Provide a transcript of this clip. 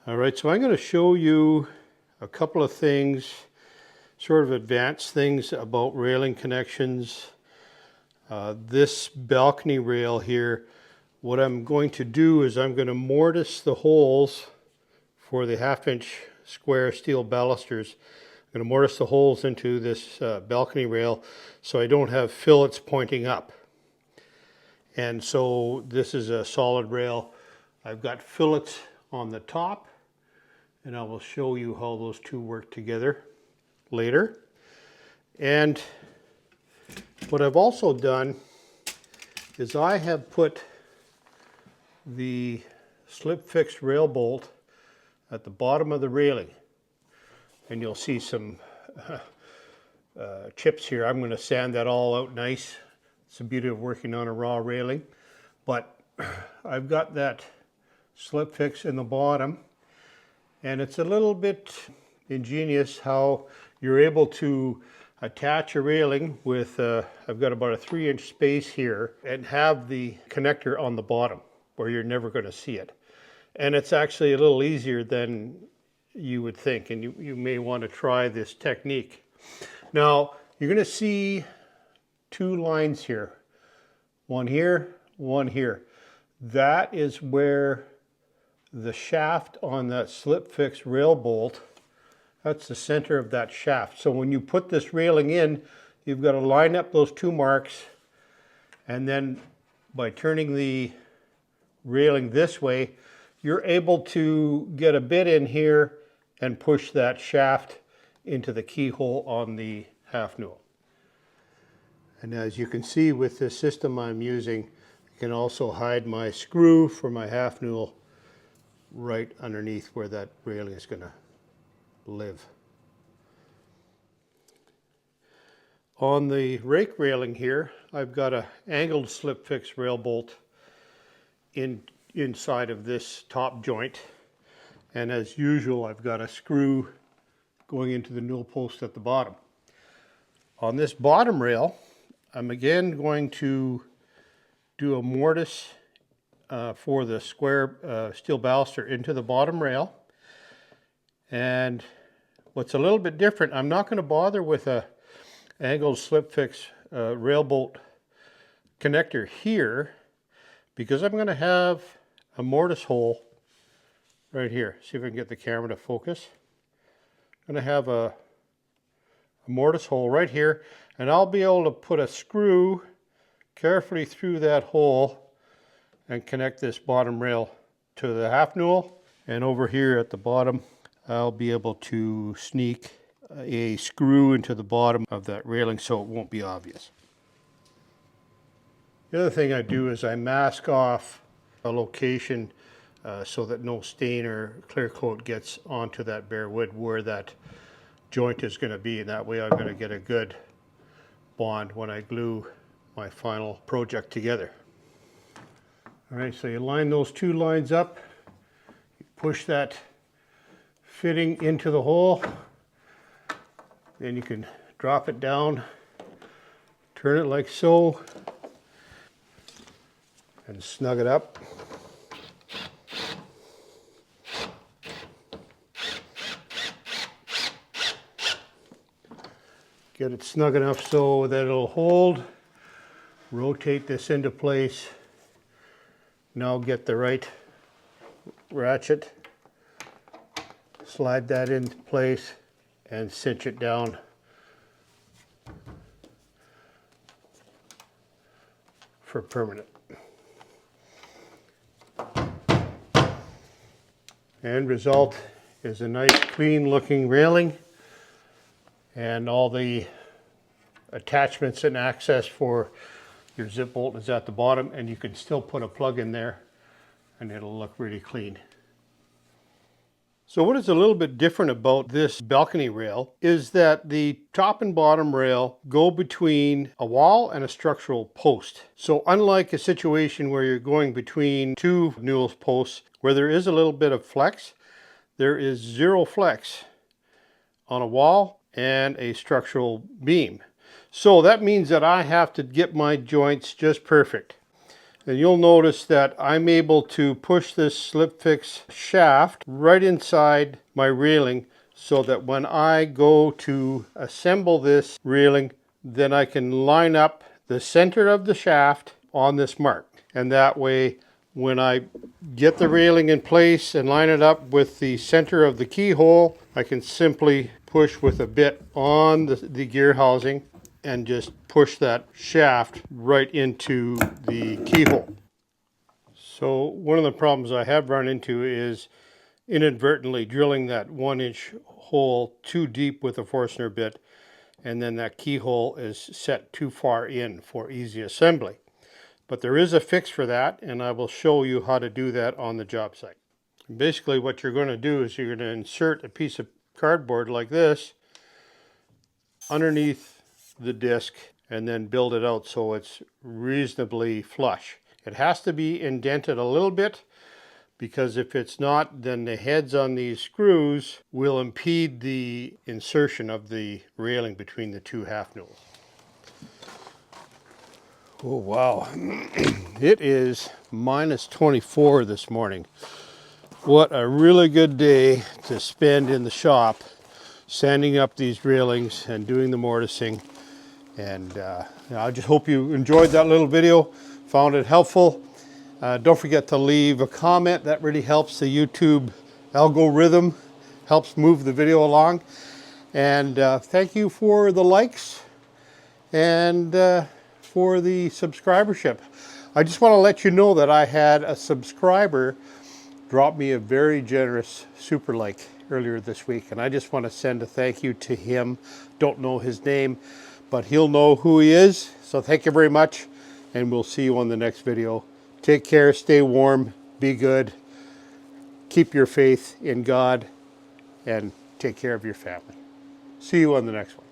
All right, so I'm going to show you a couple of things, sort of advanced things about railing connections. This balcony rail here, what I'm going to do is I'm going to mortise the holes for the 1/2-inch square steel balusters. I'm going to mortise the holes into this balcony rail so I don't have fillets pointing up. And so this is a solid rail. I've got fillets on the top, and I will show you how those two work together later. And what I've also done is I have put the Slipfix Railbolt at the bottom of the railing, and you'll see some chips here. I'm going to sand that all out nice. It's the beauty of working on a raw railing. But I've got that Slipfix in the bottom, and it's a little bit ingenious how you're able to attach a railing with, I've got about a 3-inch space here, and have the connector on the bottom where you're never going to see it. And it's actually a little easier than you would think, and you may want to try this technique. Now, you're going to see two lines here. One here, one here. That is where the shaft on that Slipfix Railbolt, that's the center of that shaft. So when you put this railing in, you've got to line up those two marks, and then by turning the railing this way, you're able to get a bit in here and push that shaft into the keyhole on the half newel. And as you can see with this system I'm using, I can also hide my screw for my half newel right underneath where that railing is going to live. On the rake railing here, I've got an angled Slipfix Railbolt inside of this top joint, and as usual I've got a screw going into the newel post at the bottom. On this bottom rail, I'm again going to do a mortise for the square steel baluster into the bottom rail. And what's a little bit different, I'm not going to bother with a angled Slipfix Railbolt connector here, because I'm going to have a mortise hole right here. See if I can get the camera to focus. I'm going to have a mortise hole right here, and I'll be able to put a screw carefully through that hole and connect this bottom rail to the half newel. And over here at the bottom, I'll be able to sneak a screw into the bottom of that railing so it won't be obvious. The other thing I do is I mask off a location so that no stain or clear coat gets onto that bare wood where that joint is going to be, and that way I'm going to get a good bond when I glue my final project together. All right, so you line those two lines up, you push that fitting into the hole, then you can drop it down, turn it like so, and snug it up. Get it snug enough so that it'll hold. Rotate this into place. Now get the right ratchet, slide that into place, and cinch it down for permanent. End result is a nice clean looking railing, and all the attachments and access for your zip bolt is at the bottom, and you can still put a plug in there and it'll look really clean. So what is a little bit different about this balcony rail is that the top and bottom rail go between a wall and a structural post. So unlike a situation where you're going between two newel posts where there is a little bit of flex, there is zero flex on a wall and a structural beam. So that means that I have to get my joints just perfect. And you'll notice that I'm able to push this Slipfix shaft right inside my railing so that when I go to assemble this railing, then I can line up the center of the shaft on this mark. And that way, when I get the railing in place and line it up with the center of the keyhole, I can simply push with a bit on the gear housing and just push that shaft right into the keyhole. So one of the problems I have run into is inadvertently drilling that 1-inch hole too deep with a Forstner bit, and then that keyhole is set too far in for easy assembly. But there is a fix for that, and I will show you how to do that on the job site. Basically what you're going to do is you're going to insert a piece of cardboard like this underneath the disc and then build it out so it's reasonably flush. It has to be indented a little bit, because if it's not, then the heads on these screws will impede the insertion of the railing between the two half nulls. Oh wow, it is -24 this morning. What a really good day to spend in the shop sanding up these railings and doing the mortising. And I just hope you enjoyed that little video, found it helpful. Don't forget to leave a comment. That really helps the YouTube algorithm, helps move the video along. And thank you for the likes and for the subscribership. I just want to let you know that I had a subscriber drop me a very generous super like earlier this week, and I just want to send a thank you to him. Don't know his name, but he'll know who he is. So thank you very much, and we'll see you on the next video. Take care, stay warm, be good, keep your faith in God, and take care of your family. See you on the next one.